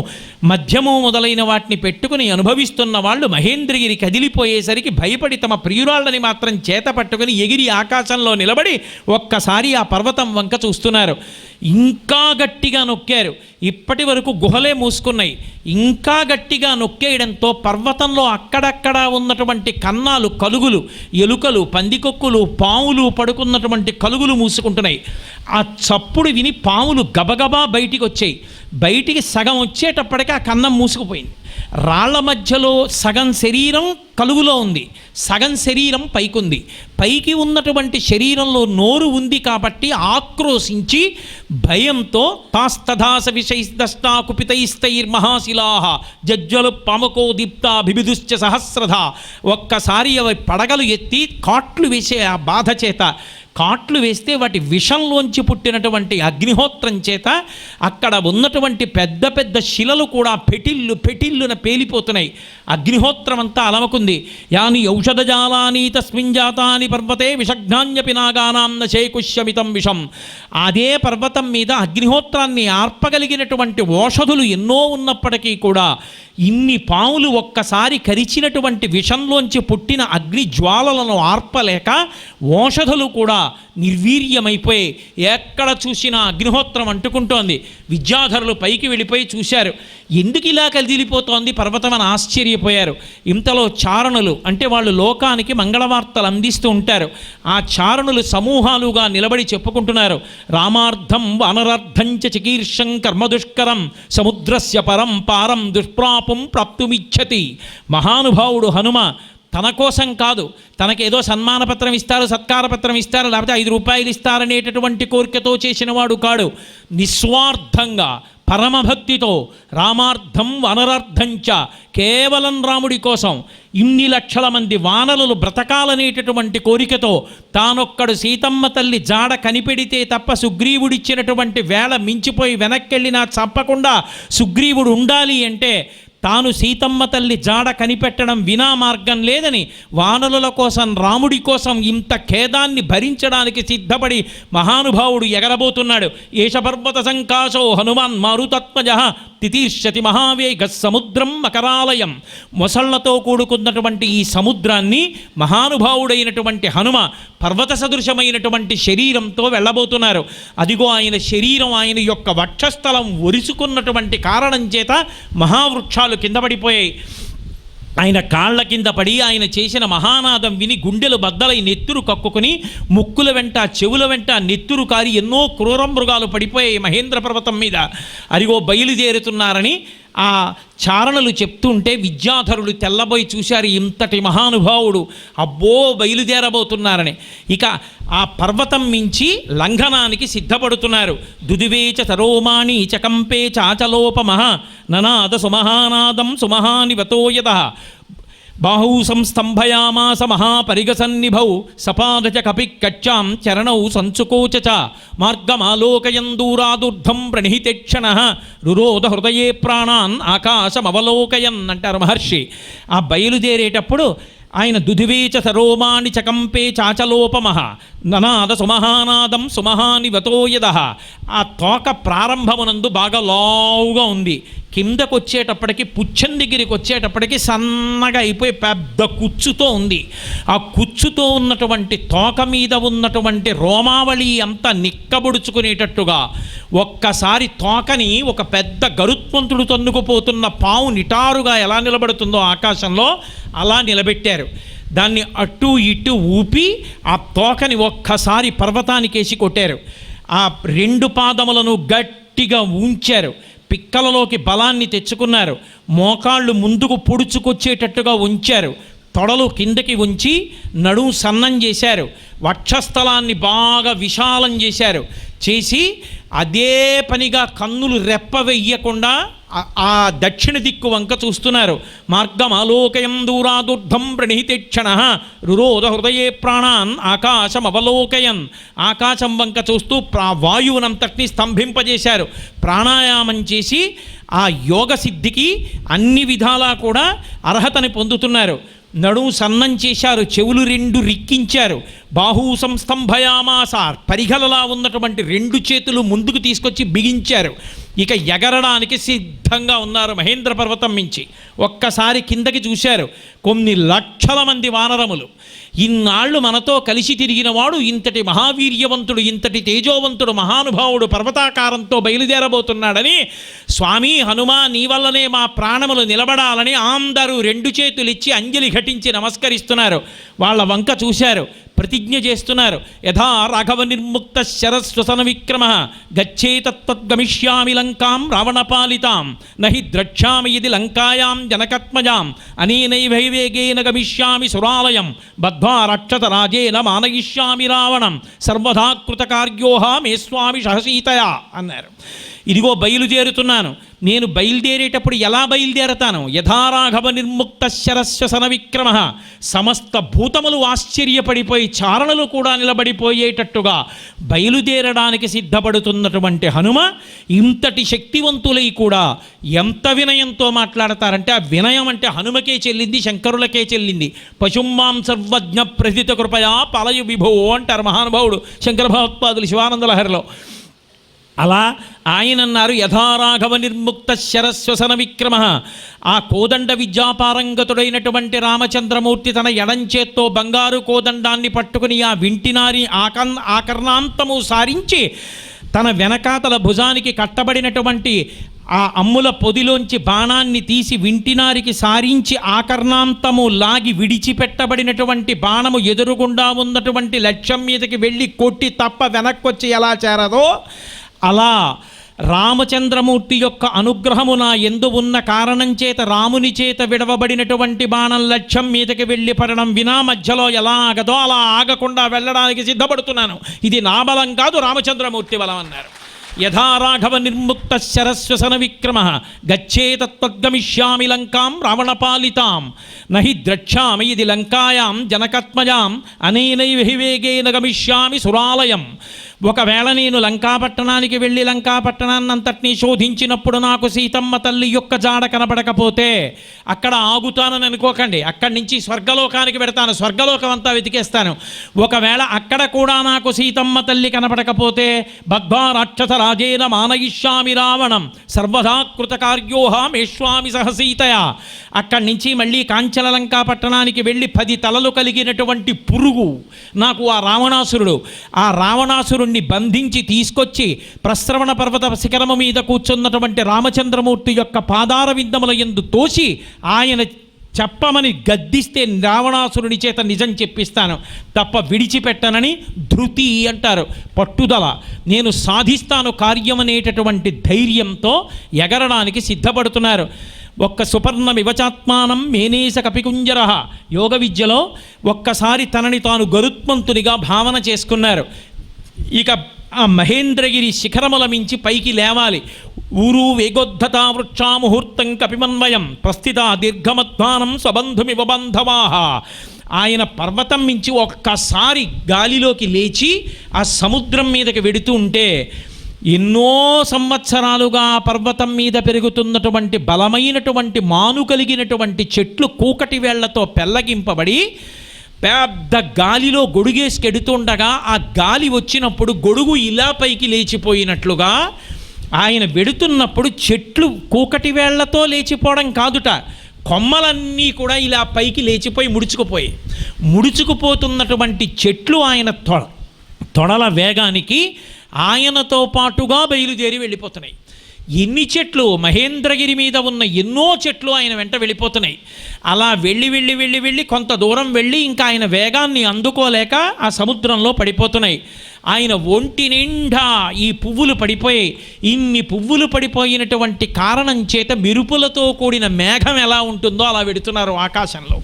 మద్యము మొదలైన వాటిని పెట్టుకుని అనుభవిస్తున్న వాళ్ళు మహేంద్రగిరి కదిలిపోయేసరికి భయపడి తమ ప్రియురాళ్ళని మాత్రం చేత పట్టుకుని ఎగిరి ఆకాశంలో నిలబడి ఒక్కసారి ఆ పర్వతం వంక చూస్తున్నారు. ఇంకా గట్టిగా నొక్కారు. ఇప్పటి వరకు గుహలే మూసుకున్నాయి. ఇంకా గట్టిగా నొక్కేయడంతో పర్వతంలో అక్కడక్కడ ఉన్నటువంటి కన్నాలు, కలుగులు, ఎలుకలు, పందికొక్కులు, పాములు పడుకున్నటువంటి కలుగులు మూసుకుంటున్నాయి. ఆ చప్పుడు విని పాములు గబగబా బయటికి వచ్చాయి. బయటికి సగం వచ్చేటప్పటికి ఆ కన్నం మూసుకుపోయింది. రాళ్ల మధ్యలో సగం శరీరం కలుగులో ఉంది, సగం శరీరం పైకుంది. పైకి ఉన్నటువంటి శరీరంలో నోరు ఉంది కాబట్టి ఆక్రోశించి భయంతో తాస్తథాస విషైస్తష్టా కుపితైస్తైర్మహాశిలాః జజ్జలు పామకో దీప్తా బిభిదుశ్చ సహస్రధా. ఒక్కసారి అవి పడగలు ఎత్తి కాట్లు వేసే ఆ బాధ చేత, కాట్లు వేస్తే వాటి విషంలోంచి పుట్టినటువంటి అగ్నిహోత్రం చేత అక్కడ ఉన్నటువంటి పెద్ద పెద్ద శిలలు కూడా పెటిల్లున పేలిపోతున్నాయి. అగ్నిహోత్రం అంతా అలమకుంది. యాని ఔషధజాలాని తస్మిన్ జాతాని పర్వతే విషఘ్నాన్యపి నాగానాం నచేకుష్యమితం విషం. అదే పర్వతం మీద అగ్నిహోత్రాన్ని ఆర్పగలిగినటువంటి ఓషధులు ఎన్నో ఉన్నప్పటికీ కూడా ఇన్ని పాములు ఒక్కసారి కరిచినటువంటి విషంలోంచి పుట్టిన అగ్ని జ్వాలలను ఆర్పలేక ఓషధులు కూడా నిర్వీర్యమైపోయి ఎక్కడ చూసినా అగ్నిహోత్రం అంటుకుంటోంది. విద్యాధరులు పైకి వెళ్ళిపోయి చూశారు. ఎందుకు ఇలా కదిలిపోతోంది పర్వతం అని ఆశ్చర్యపోయారు. ఇంతలో చారణులు, అంటే వాళ్ళు లోకానికి మంగళవార్తలు అందిస్తూ ఉంటారు. ఆ చారణులు సమూహాలుగా నిలబడి చెప్పుకుంటున్నారు. రామార్థం వానరార్థంచ చికీర్షం కర్మదుష్కరం సముద్రస్య పరం పారం దుష్ప్రాపం ప్రాప్తుమిచ్చతి. మహానుభావుడు హనుమ తన కోసం కాదు, తనకేదో సన్మానపత్రం ఇస్తారు, సత్కారపత్రం ఇస్తారు, లేకపోతే 5 రూపాయలు ఇస్తారనేటటువంటి కోరికతో చేసినవాడు కాడు. నిస్వార్థంగా పరమభక్తితో రామార్థం వనరార్థంచ కేవలం రాముడి కోసం ఇన్ని లక్షల మంది వానరులు బ్రతకాలనేటటువంటి కోరికతో తానొక్కడు సీతమ్మ తల్లి జాడ కనిపెడితే తప్ప సుగ్రీవుడిచ్చినటువంటి వేళ మించిపోయి వెనక్కెళ్ళినా చంపకుండా సుగ్రీవుడు ఉండాలి అంటే తాను సీతమ్మ తల్లి జాడ కనిపెట్టడం వినా మార్గం లేదని వానరుల కోసం రాముడి కోసం ఇంత ఖేదాన్ని భరించడానికి సిద్ధపడి మహానుభావుడు ఎగరబోతున్నాడు. ఏష పర్వత సంకాశో హనుమాన్ మారుతత్మజ తితీర్షతి మహావేగ సముద్రం మకరాలయం. మొసళ్లతో కూడుకున్నటువంటి ఈ సముద్రాన్ని మహానుభావుడైనటువంటి హనుమ పర్వత సదృశమైనటువంటి శరీరంతో వెళ్ళబోతున్నారు. అదిగో ఆయన శరీరం ఆయన యొక్క వక్షస్థలం ఒరుసుకున్నటువంటి కారణం చేత మహావృక్షాలు కింద పడిపోయాయి. ఆయన కాళ్ల కింద పడి ఆయన చేసిన మహానాదం విని గుండెలు బద్దలై నెత్తురు కక్కుని ముక్కుల వెంట చెవుల వెంట నెత్తురు కారి ఎన్నో క్రూర మృగాలు పడిపోయాయి మహేంద్ర పర్వతం మీద. అరిగో బయలుదేరుతున్నారని ఆ చారణలు చెప్తుంటే విద్యాధరులు తెల్లబోయి చూశారు, ఇంతటి మహానుభావుడు అబ్బో బయలుదేరబోతున్నారని. ఇక ఆ పర్వతం మించి లంఘనానికి సిద్ధపడుతున్నారు. దుదివేచ సరోమాణి చకంపే చాచలోపమహ ననాద సుమహానాదం సుమహానివతోయద బాహూ సంస్తంభయామాస మహాపరిగసన్నిభౌ సపాదచ కపి కచ్చాం చరణౌ సంచుకోచ మార్గమాలోకయం దూరాదుర్ధం ప్రణిహితేక్షణ రురోధ హృదయే ప్రాణాన్ ఆకాశమవలోకయన్ అంటారు మహర్షి. ఆ బయలుదేరేటప్పుడు ఆయన దుధివేచ సరోమాణి చకంపే చాచలోపమహ ననాద సుమహానాదం సుమహానివతోయద. ఆ తోక ప్రారంభమునందు బాగా లావుగా ఉంది, కిందకు వచ్చేటప్పటికి పుచ్చం దగ్గరికి వచ్చేటప్పటికి సన్నగా అయిపోయి పెద్ద కుచ్చుతో ఉంది. ఆ కుచ్చుతో ఉన్నటువంటి తోక మీద ఉన్నటువంటి రోమావళి అంతా నిక్కబుడుచుకునేటట్టుగా ఒక్కసారి తోకని ఒక పెద్ద గరుత్మంతుడు తన్నుకుపోతున్న పావు నిటారుగా ఎలా నిలబడుతుందో ఆకాశంలో అలా నిలబెట్టారు. దాన్ని అటు ఇటు ఊపి ఆ తోకని ఒక్కసారి పర్వతానికేసి కొట్టారు. ఆ రెండు పాదములను గట్టిగా ఉంచారు, పిక్కలలోకి బలాన్ని తెచ్చుకున్నారు, మోకాళ్ళు ముందుకు పొడుచుకొచ్చేటట్టుగా ఉంచారు, తొడలు కిందకి ఉంచి నడుము సన్నం చేశారు, వక్షస్థలాన్ని బాగా విశాలం చేశారు. చేసి అదే పనిగా కన్నులు రెప్ప వెయ్యకుండా ఆ దక్షిణ దిక్కు వంక చూస్తున్నారు. మార్గం ఆలోకయం దూరాదుర్ధం ప్రణిహితేక్షణ రురోధ హృదయే ప్రాణాన్ ఆకాశం అవలోకయన్. ఆకాశం వంక చూస్తూ వాయువునంతటిని స్తంభింపజేశారు. ప్రాణాయామం చేసి ఆ యోగ సిద్ధికి అన్ని విధాలా కూడా అర్హతని పొందుతున్నారు. నడుము సన్నం చేశారు, చెవులు రెండు రిక్కించారు, బాహూ సంస్తంభయామాస పరిగలలా ఉన్నటువంటి రెండు చేతులు ముందుకు తీసుకొచ్చి బిగించారు. ఇక ఎగరడానికి సిద్ధంగా ఉన్నారు మహేంద్ర పర్వతం మించి. ఒక్కసారి కిందకి చూశారు, కొన్ని లక్షల మంది వానరములు. ఇన్నాళ్ళు మనతో కలిసి తిరిగిన వాడు, ఇంతటి మహావీర్యవంతుడు, ఇంతటి తేజోవంతుడు మహానుభావుడు పర్వతాకారంతో బయలుదేరబోతున్నాడని స్వామి హనుమా నీ వల్లనే మా ప్రాణములు నిలబడాలని అందరూ రెండు చేతులిచ్చి అంజలి ఘటించి నమస్కరిస్తున్నారు. వాళ్ళ వంక చూశారు, ప్రతిజ్ఞ చేస్తున్నారు. యథా రాఘవ నిర్ముక్త శరస్వసన విక్రమ గచ్చేతత్గమిష్యామి లంకాం రావణపాలితాం నహి ద్రక్ష్యామి ఇది లంకాయాం జనకత్మజాం అనేనైవైవేగేన గమిష్యామి సురాలయం బద్ధ్వా రక్షత రాజేన మానయిష్యామి రావణం సర్వదా కృతకార్యోహ మే స్వామి సహసీతయా అన్నారు. ఇదిగో బయలుదేరుతున్నాను. నేను బయలుదేరేటప్పుడు ఎలా బయలుదేరతాను? యథారాఘవ నిర్ముక్త శరస్వసన విక్రమ. సమస్త భూతములు ఆశ్చర్యపడిపోయి చారణలు కూడా నిలబడిపోయేటట్టుగా బయలుదేరడానికి సిద్ధపడుతున్నటువంటి హనుమ ఇంతటి శక్తివంతులై కూడా ఎంత వినయంతో మాట్లాడతారంటే, ఆ వినయం అంటే హనుమకే చెల్లింది, శంకరులకే చెల్లింది. పశుమాం సర్వజ్ఞ ప్రథిత కృపయా పాలయు విభో అంటారు మహానుభావుడు శంకర భగవత్పాదులు శివానందలహరిలో. అలా ఆయన అన్నారు, యథారాఘవ నిర్ముక్త శరస్వసన విక్రమ. ఆ కోదండ విద్యాపారంగతుడైనటువంటి రామచంద్రమూర్తి తన ఎడంచేత్తో బంగారు కోదండాన్ని పట్టుకుని ఆ వింటినారి ఆకర్ణాంతము సారించి తన వెనకాతల భుజానికి కట్టబడినటువంటి ఆ అమ్ముల పొదిలోంచి బాణాన్ని తీసి వింటినారికి సారించి ఆకర్ణాంతము లాగి విడిచిపెట్టబడినటువంటి బాణము ఎదురుగుండా ఉన్నటువంటి లక్ష్యం మీదకి వెళ్ళి కొట్టి తప్ప వెనక్కొచ్చి ఎలా చేరదో అలా రామచంద్రమూర్తి యొక్క అనుగ్రహము నా యందు ఉన్న కారణం చేత రాముని చేత విడవబడినటువంటి బాణం లక్ష్యం మీదకి వెళ్ళి పడడం వినా మధ్యలో ఎలా ఆగదో అలా ఆగకుండా వెళ్ళడానికి సిద్ధపడుతున్నాను. ఇది నా బలం కాదు, రామచంద్రమూర్తి బలం అన్నారు. యథా రాఘవ నిర్ముక్త శరస్వసన విక్రమ గచ్చేతత్వద్గమిష్యామి లంకాం రావణపాలితాం నహి ద్రక్ష్యామి ఇది లంకాయాం జనకత్మజాం అనేనైవ హి వేగేన గమిష్యామి సురాలయం. ఒకవేళ నేను లంకాపట్టణానికి వెళ్ళి లంకాపట్టణాన్నంతటినీ శోధించినప్పుడు నాకు సీతమ్మ తల్లి యొక్క జాడ కనబడకపోతే అక్కడ ఆగుతానని అనుకోకండి, అక్కడి నుంచి స్వర్గలోకానికి పెడతాను, స్వర్గలోకం అంతా వెతికేస్తాను. ఒకవేళ అక్కడ కూడా నాకు సీతమ్మ తల్లి కనబడకపోతే బద్ధ్వా రాక్షస రాజేన మానయిష్యామి రావణం సర్వదా కృతకార్యోహామేష్వామి సహసీతయా. అక్కడి నుంచి మళ్ళీ కాంచన లంకా పట్టణానికి వెళ్ళి 10 తలలు కలిగినటువంటి పురుగు నాకు ఆ రావణాసురుడు, ఆ రావణాసురుణ్ణి బంధించి తీసుకొచ్చి ప్రస్రవణ పర్వత శిఖరము మీద కూర్చున్నటువంటి రామచంద్రమూర్తి యొక్క పాదార విందముల యందు తోసి ఆయన చెప్పమని గద్దిస్తే రావణాసురుని చేత నిజం చెప్పిస్తాను తప్ప విడిచిపెట్టనని ధృతి అంటారు, పట్టుదల. నేను సాధిస్తాను కార్యం అనేటటువంటి ధైర్యంతో ఎగరడానికి సిద్ధపడుతున్నారు. ఒక్క సుపర్ణ వివచాత్మానం మేనేశ కపికుంజర యోగ విద్యలో ఒక్కసారి తనని తాను గరుత్మంతునిగా భావన చేసుకున్నారు. ఇక ఆ మహేంద్రగిరి శిఖరముల మించి పైకి లేవాలి. ఊరు వేగోద్ధతా వృక్షా ముహూర్తం కపిమన్వయం ప్రస్థిత దీర్ఘమధ్వానం స్వబంధుమివ బంధవాహ. ఆయన పర్వతం మించి ఒక్కసారి గాలిలోకి లేచి ఆ సముద్రం మీదకి వెడుతూ ఉంటే ఎన్నో సంవత్సరాలుగా పర్వతం మీద పెరుగుతున్నటువంటి బలమైనటువంటి మాను కలిగినటువంటి చెట్లు కూకటి వేళ్లతో పెళ్ళగింపబడి పెద్ద గాలిలో గొడుగేసుకెడుతుండగా ఆ గాలి వచ్చినప్పుడు గొడుగు ఇలా పైకి లేచిపోయినట్లుగా ఆయన వెడుతున్నప్పుడు చెట్లు కూకటి వేళ్లతో లేచిపోవడం కాదుట, కొమ్మలన్నీ కూడా ఇలా పైకి లేచిపోయి ముడుచుకుపోతున్నటువంటి చెట్లు ఆయన తొడల వేగానికి ఆయనతో పాటుగా బయలుదేరి వెళ్ళిపోతున్నాయి. ఎన్ని చెట్లు, మహేంద్రగిరి మీద ఉన్న ఎన్నో చెట్లు ఆయన వెంట వెళ్ళిపోతున్నాయి. అలా వెళ్ళి కొంత దూరం వెళ్ళి ఇంకా ఆయన వేగాన్ని అందుకోలేక ఆ సముద్రంలో పడిపోతున్నాయి. ఆయన ఒంటి నిండా ఈ పువ్వులు పడిపోయాయి. ఇన్ని పువ్వులు పడిపోయినటువంటి కారణం చేత మెరుపులతో కూడిన మేఘం ఎలా ఉంటుందో అలా వెడుతున్నారు ఆకాశంలో.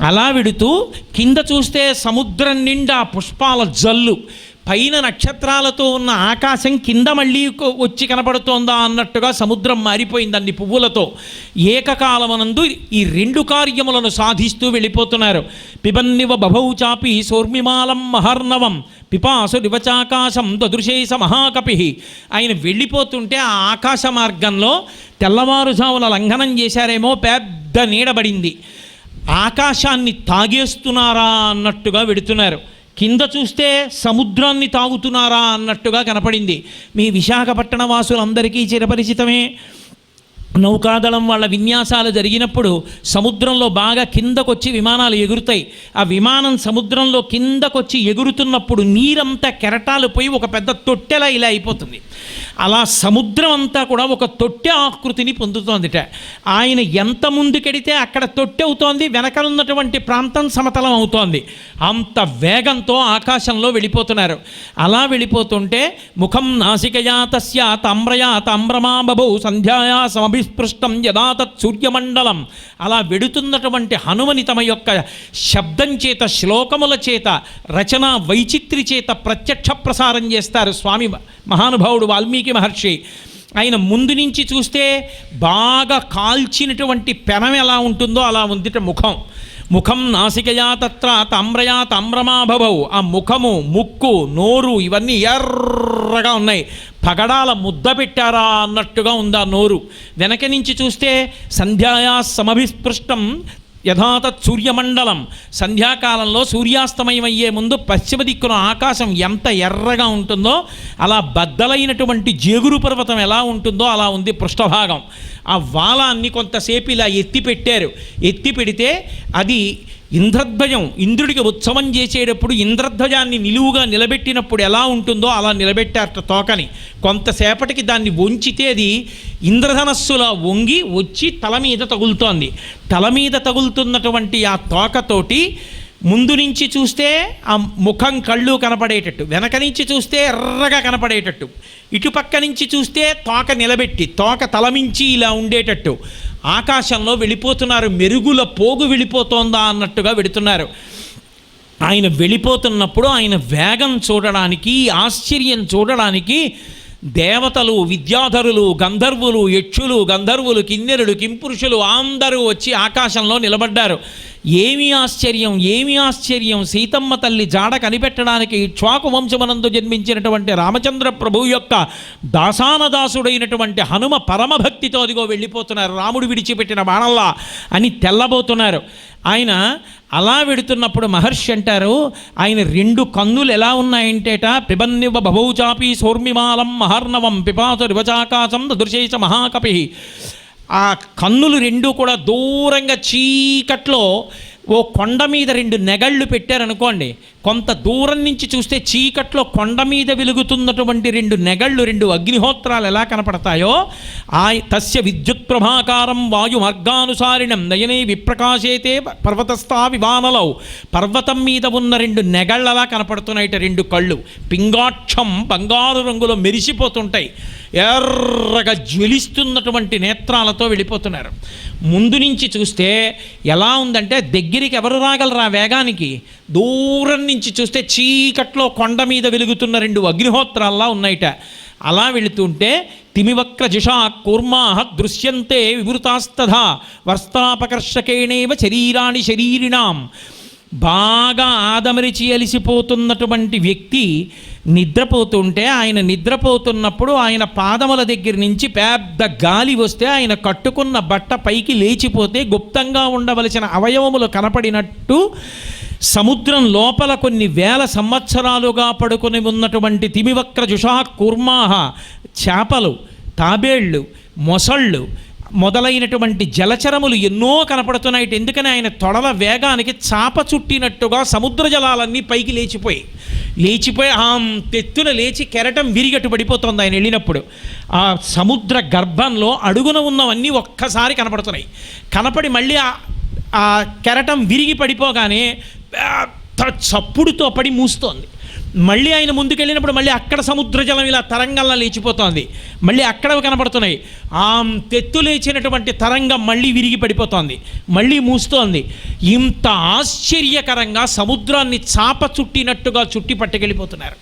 అలా వెడుతూ కింద చూస్తే సముద్రం నిండా పుష్పాల జల్లు, పైన నక్షత్రాలతో ఉన్న ఆకాశం కింద మళ్ళీ వచ్చి కనపడుతోందా అన్నట్టుగా సముద్రం మారిపోయింది అన్ని పువ్వులతో. ఏకకాలమనందు ఈ 2 కార్యములను సాధిస్తూ వెళ్ళిపోతున్నారు. పిబన్నివ బభౌ చాపి సోర్మిమాలం మహర్ణవం పిపాసు దివచాకాశం దదృశేస మహాకపి. ఆయన వెళ్ళిపోతుంటే ఆ ఆకాశ మార్గంలో తెల్లవారుజామున లంఘనం చేశారేమో, పెద్ద నీడబడింది. ఆకాశాన్ని తాగేస్తున్నారా అన్నట్టుగా వెడుతున్నారు. కింద చూస్తే సముద్రాన్ని తాగుతున్నారా అన్నట్టుగా కనపడింది. మీ విశాఖపట్టణ వాసులందరికీ చిరపరిచితమే. నౌకాదళం వాళ్ళ విన్యాసాలు జరిగినప్పుడు సముద్రంలో బాగా కిందకొచ్చి విమానాలు ఎగురుతాయి. ఆ విమానం సముద్రంలో కిందకొచ్చి ఎగురుతున్నప్పుడు నీరంతా కెరటాలు పోయి ఒక పెద్ద తొట్టెలా ఇలా అయిపోతుంది. అలా సముద్రం అంతా కూడా ఒక తొట్టె ఆకృతిని పొందుతోందిట. ఆయన ఎంత ముందుకెడితే అక్కడ తొట్టె అవుతోంది, వెనకనున్నటువంటి ప్రాంతం సమతలం అవుతోంది. అంత వేగంతో ఆకాశంలో వెళ్ళిపోతున్నారు. అలా వెళ్ళిపోతుంటే ముఖం నాసికయా తస్య తామ్రయా తామ్రమా బభౌ సంధ్యాయా సమభిస్పృష్టం యదా తత్ సూర్యమండలం. అలా వెడుతున్నటువంటి హనుమని తమ యొక్క శబ్దం చేత, శ్లోకముల చేత, రచన వైచిత్రి చేత ప్రత్యక్ష ప్రసారం చేస్తారు స్వామి మహానుభావుడు వాల్మీకి మహర్షి. ఆయన ముందు నుంచి చూస్తే బాగా కాల్చినటువంటి పెనం ఎలా ఉంటుందో అలా ఉందిట ముఖం నాసికయా తత్ర తామ్రయా తామ్రమా భవౌ. ఆ ముఖము, ముక్కు, నోరు ఇవన్నీ ఎర్రగా ఉన్నాయి. పగడాల ముద్ద పెట్టారా అన్నట్టుగా ఉంది ఆ నోరు. వెనక నుంచి చూస్తే సంధ్యాయా సమభిస్పృష్టం యథాతత్ సూర్యమండలం. సంధ్యాకాలంలో సూర్యాస్తమయమయ్యే ముందు పశ్చిమ దిక్కున ఆకాశం ఎంత ఎర్రగా ఉంటుందో అలా బద్దలైనటువంటి జేగురు పర్వతం ఎలా ఉంటుందో అలా ఉంది పృష్ఠభాగం. ఆ వాలాన్ని కొంతసేపు ఇలా ఎత్తిపెట్టారు. ఎత్తి పెడితే అది ఇంద్రధ్వజం, ఇంద్రుడికి ఉత్సవం చేసేటప్పుడు ఇంద్రధ్వజాన్ని నిలువుగా నిలబెట్టినప్పుడు ఎలా ఉంటుందో అలా నిలబెట్టారట తోకని. కొంతసేపటికి దాన్ని వంచితే అది ఇంద్రధనస్సులా వంగి వచ్చి తల మీద తగులుతోంది. తల మీద తగులుతున్నటువంటి ఆ తోకతోటి ముందు నుంచి చూస్తే ఆ ముఖం, కళ్ళు కనపడేటట్టు, వెనక నుంచి చూస్తే ఎర్రగా కనపడేటట్టు, ఇటుపక్క నుంచి చూస్తే తోక నిలబెట్టి తోక తలమించి ఇలా ఉండేటట్టు ఆకాశంలో వెళ్ళిపోతున్నారు. మెరుగుల పోగు వెళ్ళిపోతోందా అన్నట్టుగా వెడుతున్నారు. ఆయన వెళ్ళిపోతున్నప్పుడు ఆయన వేగం చూడడానికి, ఆశ్చర్యం చూడడానికి దేవతలు, విద్యాధరులు, గంధర్వులు, యక్షులు, గంధర్వులు, కిన్నెరులు, కింపురుషులు అందరూ వచ్చి ఆకాశంలో నిలబడ్డారు. ఏమి ఆశ్చర్యం, ఏమి ఆశ్చర్యం! సీతమ్మ తల్లి జాడ కనిపెట్టడానికి ఇక్ష్వాకు వంశమనందు జన్మించినటువంటి రామచంద్ర ప్రభువు యొక్క దాసానదాసుడైనటువంటి హనుమ పరమభక్తితో అదిగో వెళ్ళిపోతున్నారు, రాముడు విడిచిపెట్టిన బాణల్లా అని తెల్లబోతున్నారు. ఆయన అలా వెడుతున్నప్పుడు మహర్షి అంటారు, ఆయన 2 కన్నులు ఎలా ఉన్నాయంటేట, పిబన్నివ బభౌచాపి సౌర్మిమాలం మహర్ణవం పిపాసు రివచాకాశం దృశేష మహాకపి. ఆ కన్నులు 2 కూడా దూరంగా చీకట్లో ఓ కొండ మీద 2 నెగళ్ళు పెట్టారనుకోండి, కొంత దూరం నుంచి చూస్తే చీకట్లో కొండ మీద వెలుగుతున్నటువంటి 2 నెగళ్ళు, 2 అగ్నిహోత్రాలు ఎలా కనపడతాయో, తస్య విద్యుత్ ప్రభాకారం వాయు మార్గానుసారిణం నయనే విప్రకాశేతే పర్వతస్థా వివానలౌ. పర్వతం మీద ఉన్న 2 నెగళ్ళలా కనపడుతున్నాయిట 2 కళ్ళు. పింగాక్షం, బంగారు రంగులో మెరిసిపోతుంటాయి, ఎర్రగా జ్వలిస్తున్నటువంటి నేత్రాలతో వెళ్ళిపోతున్నారు. ముందు నుంచి చూస్తే ఎలా ఉందంటే, దగ్గరికి ఎవరు రాగలరా వేగానికి? దూరం నుంచి చూస్తే చీకట్లో కొండ మీద వెలుగుతున్న 2 అగ్నిహోత్రాల్లా ఉన్నాయిట. అలా వెళుతుంటే తిమివక్ర జిషా కూర్మా దృశ్యంతే వివృతాస్తథా వర్స్తాపకర్షకేణేవ శరీరాణి శరీరిణాం. బాగా ఆదమరిచి అలిసిపోతున్నటువంటి వ్యక్తి నిద్రపోతుంటే, ఆయన నిద్రపోతున్నప్పుడు ఆయన పాదముల దగ్గర నుంచి పెద్ద గాలి వస్తే ఆయన కట్టుకున్న బట్ట పైకి లేచిపోతే గుప్తంగా ఉండవలసిన అవయవములు కనపడినట్టు సముద్రం లోపల కొన్ని వేల సంవత్సరాలుగా పడుకొని ఉన్నటువంటి తిమివక్ర జుషా కూర్మాహ, చేపలు, తాబేళ్ళు, మొసళ్ళు మొదలైనటువంటి జలచరములు ఎన్నో కనపడుతున్నాయి. ఎందుకని ఆయన తొడల వేగానికి చాప చుట్టినట్టుగా సముద్ర జలాలన్నీ పైకి లేచిపోయి ఆ తెత్తున లేచి కెరటం విరిగట్టు పడిపోతుంది ఆయన వెళ్ళినప్పుడు. ఆ సముద్ర గర్భంలో అడుగున ఉన్నవన్నీ ఒక్కసారి కనపడుతున్నాయి. కనపడి మళ్ళీ ఆ కెరటం విరిగి పడిపోగానే చప్పుడుతో పడి మూస్తోంది. మళ్ళీ ఆయన ముందుకెళ్ళినప్పుడు మళ్ళీ అక్కడ సముద్ర జలం ఇలా తరంగంలా లేచిపోతోంది, మళ్ళీ అక్కడ కనపడుతున్నాయి. ఆ తెత్తు లేచినటువంటి తరంగం మళ్ళీ విరిగి పడిపోతోంది, మళ్ళీ మూస్తోంది. ఇంత ఆశ్చర్యకరంగా సముద్రాన్ని చాప చుట్టినట్టుగా చుట్టి పట్టుకెళ్ళిపోతున్నారు.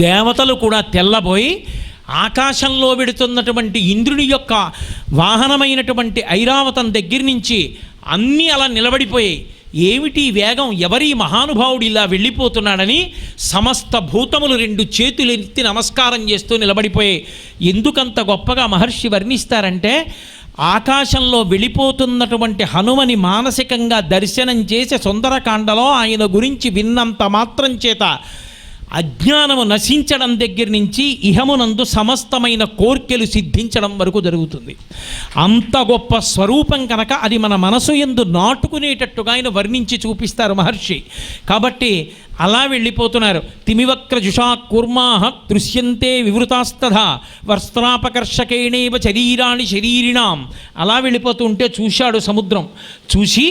దేవతలు కూడా తెల్లబోయి ఆకాశంలో వెడుతున్నటువంటి ఇంద్రుని యొక్క వాహనమైనటువంటి ఐరావతం దగ్గర నుంచి అన్నీ అలా నిలబడిపోయాయి. ఏమిటి వేగం, ఎవరి మహానుభావుడు ఇలా వెళ్ళిపోతున్నాడని సమస్త భూతములు 2 చేతులు ఎత్తి నమస్కారం చేస్తూ నిలబడిపోయాయి. ఎందుకంత గొప్పగా మహర్షి వర్ణిస్తారంటే, ఆకాశంలో వెళ్ళిపోతున్నటువంటి హనుమని మానసికంగా దర్శనం చేసి సుందరకాండలో ఆయన గురించి విన్నంత మాత్రం చేత అజ్ఞానము నశించడం దగ్గర నుంచి ఇహమునందు సమస్తమైన కోర్కెలు సిద్ధించడం వరకు జరుగుతుంది. అంత గొప్ప స్వరూపం కనుక అది మన మనసు యందు నాటుకునేటట్టుగా ఆయన వర్ణించి చూపిస్తారు మహర్షి. కాబట్టి అలా వెళ్ళిపోతున్నారు. తిమివక్ర జుషా కూర్మాహ దృశ్యంతే వివృతాస్తథా వర్స్త్రాపకర్షకేణేవ శరీరాణి శరీరిణాం. అలా వెళ్ళిపోతూ ఉంటే చూశాడు సముద్రం. చూసి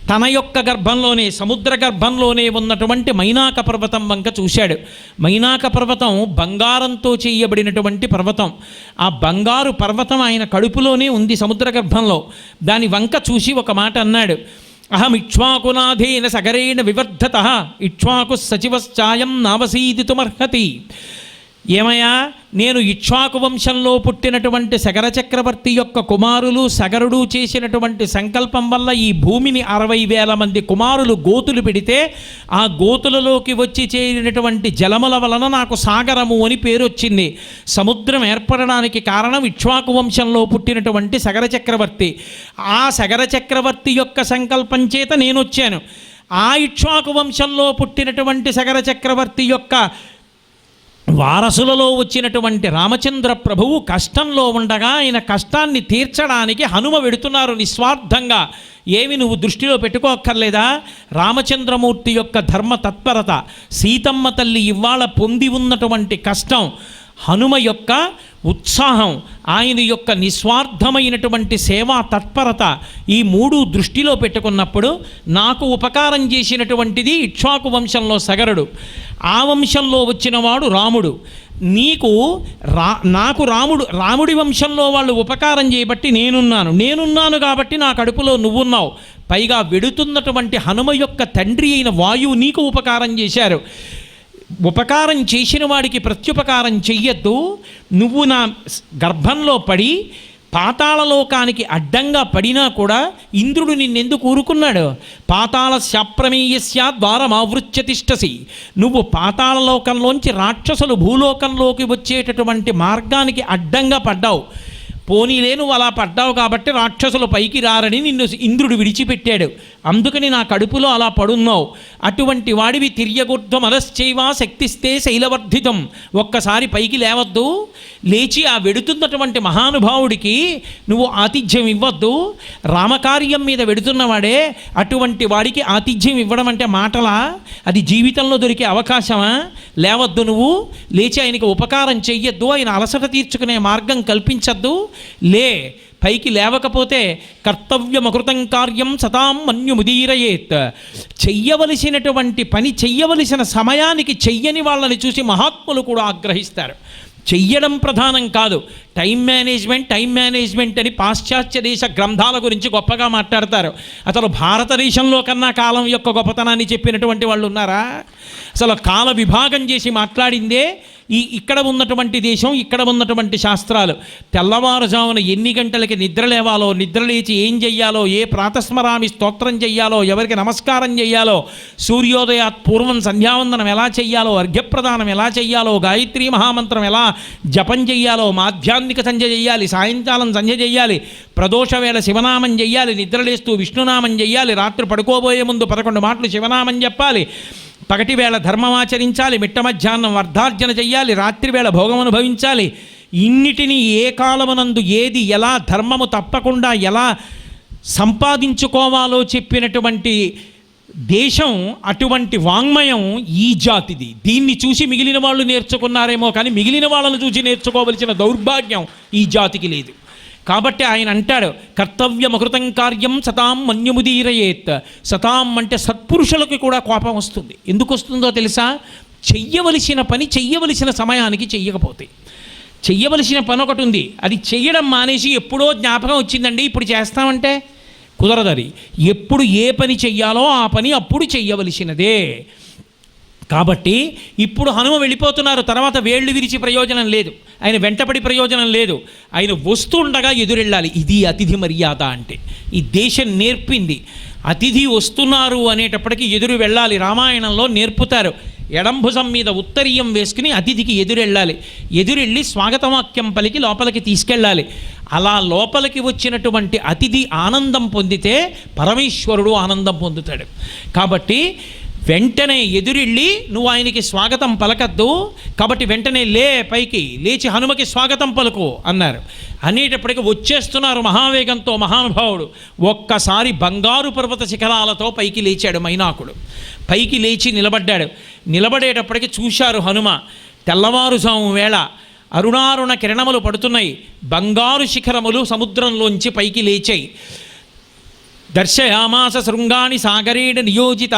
తన యొక్క గర్భంలోనే, సముద్ర గర్భంలోనే ఉన్నటువంటి మైనాక పర్వతం వంక చూశాడు. మైనాక పర్వతం బంగారంతో చేయబడినటువంటి పర్వతం. ఆ బంగారు పర్వతం ఆయన కడుపులోనే ఉంది సముద్ర గర్భంలో. దాని వంక చూసి ఒక మాట అన్నాడు, అహం ఇక్ష్వాకునాథేన సగరేణ వివర్ధతః ఇక్ష్వాకు సచివశ్చాయం నావసీదితుమర్హతి. ఏమయ్యా, నేను ఇక్ష్వాకు వంశంలో పుట్టినటువంటి సగర చక్రవర్తి యొక్క కుమారులు సగరుడు చేసినటువంటి సంకల్పం వల్ల ఈ భూమిని 60,000 మంది కుమారులు గోతులు పెడితే ఆ గోతులలోకి వచ్చి చేరినటువంటి జలముల వలన నాకు సాగరము అని పేరు వచ్చింది. సముద్రం ఏర్పడడానికి కారణం ఇక్ష్వాకు వంశంలో పుట్టినటువంటి సగర చక్రవర్తి. ఆ సగర చక్రవర్తి యొక్క సంకల్పం చేత నేను వచ్చాను. ఆ ఇక్ష్వాకు వంశంలో పుట్టినటువంటి సగర చక్రవర్తి యొక్క వారసులలో వచ్చినటువంటి రామచంద్ర ప్రభువు కష్టంలో ఉండగా ఆయన కష్టాన్ని తీర్చడానికి హనుమ వెడుతున్నారు నిస్వార్థంగా. ఏమి నువ్వు దృష్టిలో పెట్టుకోక్కర్లేదా? రామచంద్రమూర్తి యొక్క ధర్మ తత్పరత, సీతమ్మ తల్లి ఇవాళ పొంది ఉన్నటువంటి కష్టం, హనుమ యొక్క ఉత్సాహం, ఆయన యొక్క నిస్వార్థమైనటువంటి సేవా తత్పరత, ఈ 3 దృష్టిలో పెట్టుకున్నప్పుడు నాకు ఉపకారం చేసినటువంటిది ఇక్ష్వాకు వంశంలో సగరుడు, ఆ వంశంలో వచ్చినవాడు రాముడు. నాకు రాముడి వంశంలో వాళ్ళు ఉపకారం చేయబట్టి నేనున్నాను కాబట్టి నా కడుపులో నువ్వున్నావు. పైగా వెడుతున్నటువంటి హనుమ యొక్క తండ్రి అయిన వాయువు నీకు ఉపకారం చేశారు. ఉపకారం చేసిన వాడికి ప్రత్యుపకారం చెయ్యొద్దు. నువ్వు నా గర్భంలో పడి పాతాళలోకానికి అడ్డంగా పడినా కూడా ఇంద్రుడు నిన్నెందుకు ఊరుకున్నాడు? పాతాళ శాప్రమేయస్యా ద్వారమావృత్య తిష్టసి. నువ్వు పాతాళలోకంలోంచి రాక్షసులు భూలోకంలోకి వచ్చేటటువంటి మార్గానికి అడ్డంగా పడ్డావు. పోనీలే నువ్వు అలా పడ్డావు కాబట్టి రాక్షసులు పైకి రారని నిన్ను ఇంద్రుడు విడిచిపెట్టాడు. అందుకని నా కడుపులో అలా పడున్నావు. అటువంటి వాడివి తిర్యగుర్ధ్వమదశ్చైవా శక్తిస్తే శైలవర్ధితం. ఒక్కసారి పైకి లేవద్దు. లేచి ఆ వెడుతున్నటువంటి మహానుభావుడికి నువ్వు ఆతిథ్యం ఇవ్వద్దు. రామకార్యం మీద వెడుతున్నవాడే అటువంటి వాడికి ఆతిథ్యం ఇవ్వడం అంటే మాటలా? అది జీవితంలో దొరికే అవకాశమా? లేవద్దు నువ్వు. లేచి ఆయనకి ఉపకారం చెయ్యొద్దు. ఆయన అలసట తీర్చుకునే మార్గం కల్పించద్దు. లే. పైకి లేవకపోతే కర్తవ్యమకృతం కార్యం సతాం మన్యుముదీరయేత్. చెయ్యవలసినటువంటి పని చెయ్యవలసిన సమయానికి చెయ్యని వాళ్ళని చూసి మహాత్ములు కూడా ఆగ్రహిస్తారు. చెయ్యడం ప్రధానం కాదు. టైం మేనేజ్మెంట్ అని పాశ్చాత్య దేశ గ్రంథాల గురించి గొప్పగా మాట్లాడతారు. అసలు భారతదేశంలో కన్నా కాలం యొక్క గొప్పతనాన్ని చెప్పినటువంటి వాళ్ళు ఉన్నారా? అసలు కాల విభాగం చేసి మాట్లాడిందే ఇక్కడ ఉన్నటువంటి దేశం, ఇక్కడ ఉన్నటువంటి శాస్త్రాలు. తెల్లవారుజామున ఎన్ని గంటలకి నిద్ర లేవాలో, నిద్ర లేచి ఏం చెయ్యాలో, ఏ ప్రాతస్మరామి స్తోత్రం చెయ్యాలో, ఎవరికి నమస్కారం చెయ్యాలో, సూర్యోదయాత్ పూర్వం సంధ్యావందనం ఎలా చెయ్యాలో, అర్ఘ్యప్రదానం ఎలా చెయ్యాలో, గాయత్రీ మహామంత్రం ఎలా జపం చెయ్యాలో, మాధ్యాన్నిక సంధ్య చెయ్యాలి, సాయంకాలం సంధ్య చెయ్యాలి, ప్రదోష వేళ శివనామం చెయ్యాలి, నిద్రలేస్తూ విష్ణునామం చెయ్యాలి, రాత్రి పడుకోబోయే ముందు 11 మాటలు శివనామం చెప్పాలి, పగటి వేళ ధర్మమాచరించాలి, మిట్ట మధ్యాహ్నం వర్ధార్జన చెయ్యాలి, రాత్రి వేళ భోగం అనుభవించాలి. ఇన్నిటినీ ఏ కాలమునందు ఏది ఎలా ధర్మము తప్పకుండా ఎలా సంపాదించుకోవాలో చెప్పినటువంటి దేశం, అటువంటి వాంగ్మయం ఈ జాతిది. దీన్ని చూసి మిగిలిన వాళ్ళు నేర్చుకున్నారేమో కానీ మిగిలిన వాళ్ళను చూసి నేర్చుకోవలసిన దౌర్భాగ్యం ఈ జాతికి లేదు. కాబట్టి ఆయన అంటాడు, కర్తవ్యమకృతం కార్యం సతాం మన్యుముదీరయేత్. సతాం అంటే సత్పురుషులకు కూడా కోపం వస్తుంది. ఎందుకు వస్తుందో తెలుసా? చెయ్యవలసిన పని చెయ్యవలసిన సమయానికి చెయ్యకపోతే. చెయ్యవలసిన పని ఒకటి ఉంది, అది చెయ్యడం మానేసి ఎప్పుడో జ్ఞాపకం వచ్చిందండి ఇప్పుడు చేస్తామంటే కుదరదది. ఎప్పుడు ఏ పని చెయ్యాలో ఆ పని అప్పుడు చెయ్యవలసినదే. కాబట్టి ఇప్పుడు హనుమ వెళ్ళిపోతున్నారు, తర్వాత వేళ్ళు విరిచి ప్రయోజనం లేదు, ఆయన వెంటపడి ప్రయోజనం లేదు, ఆయన వస్తుండగా ఎదురెళ్ళాలి. ఇది అతిథి మర్యాద అంటే. ఈ దేశం నేర్పింది. అతిథి వస్తున్నారు అనేటప్పటికీ ఎదురు వెళ్ళాలి. రామాయణంలో నేర్పుతారు. ఎడంభుజం మీద ఉత్తరీయం వేసుకుని అతిథికి ఎదురెళ్ళాలి. ఎదురెళ్ళి స్వాగతవాక్యం పలికి లోపలికి తీసుకెళ్ళాలి. అలా లోపలికి వచ్చినటువంటి అతిథి ఆనందం పొందితే పరమేశ్వరుడు ఆనందం పొందుతాడు. కాబట్టి వెంటనే ఎదురెళ్ళి నువ్వు ఆయనకి స్వాగతం పలకద్దు. కాబట్టి వెంటనే పైకి లేచి హనుమకి స్వాగతం పలుకు అన్నారు. అనేటప్పటికీ వచ్చేస్తున్నారు మహావేగంతో మహానుభావుడు. ఒక్కసారి బంగారు పర్వత శిఖరాలతో పైకి లేచాడు మైనాకుడు. పైకి లేచి నిలబడ్డాడు. నిలబడేటప్పటికి చూశారు హనుమ. తెల్లవారుజాము వేళ అరుణారుణ కిరణములు పడుతున్నాయి. బంగారు శిఖరములు సముద్రంలోంచి పైకి లేచాయి. దర్శయామాస శృంగాని సాగరేణ నియోజిత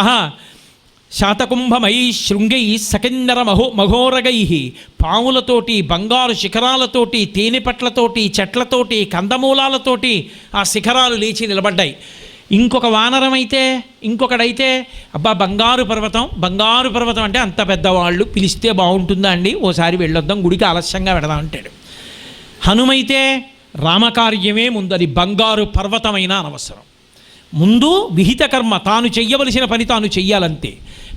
శాతకుంభమై శృంగై సకిందర మఘోరగై. పాములతోటి, బంగారు శిఖరాలతోటి, తేనెపట్లతోటి, చెట్లతోటి, కందమూలాలతోటి ఆ శిఖరాలు లేచి నిలబడ్డాయి. ఇంకొక వానరమైతే, ఇంకొకడైతే అబ్బా బంగారు పర్వతం అంటే అంత పెద్దవాళ్ళు పిలిస్తే బాగుంటుందా అండి, ఓసారి వెళ్ళొద్దాం, గుడికి ఆలస్యంగా వెడదాం అంటాడు. హనుమైతే రామకార్యమే ముందు, అది బంగారు పర్వతమైనా అనవసరం. ముందు విహిత కర్మ, తాను చెయ్యవలసిన పని తాను చెయ్యాలంతే.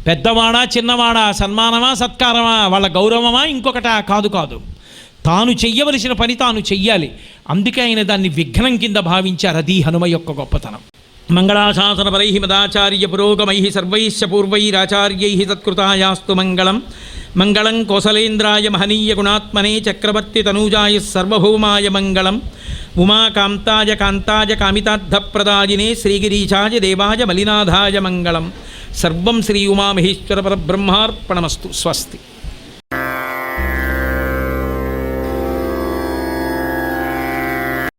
పెద్దవాడా చిన్నవాడా, సన్మానమా సత్కారమా, వాళ్ళ గౌరవమా ఇంకొకట కాదు. తాను చెయ్యవలసిన పని తాను చెయ్యాలి. అందుకే ఆయన దాన్ని విఘ్నం కింద భావించారు. అది హనుమ యొక్క గొప్పతనం. మంగళాశాసన పరై మదాచార్య పురోగమై సర్వైశ్చ పూర్వైరాచార్యై తత్కృతాయాస్తు మంగళం. మంగళం కోసలేంద్రాయ మహనీయ గుణాత్మనే చక్రవర్తి తనూజాయ సర్వభౌమాయ మంగళం. ఉమాకాంతాయ కాంతాయ కామితార్థప్రదాయినే శ్రీగిరీశాయ దేవాయ మలినాథాయ మంగళం. సర్వం శ్రీ ఉమామహేశ్వర పరబ్రహ్మార్పణమస్తు. స్వస్తి.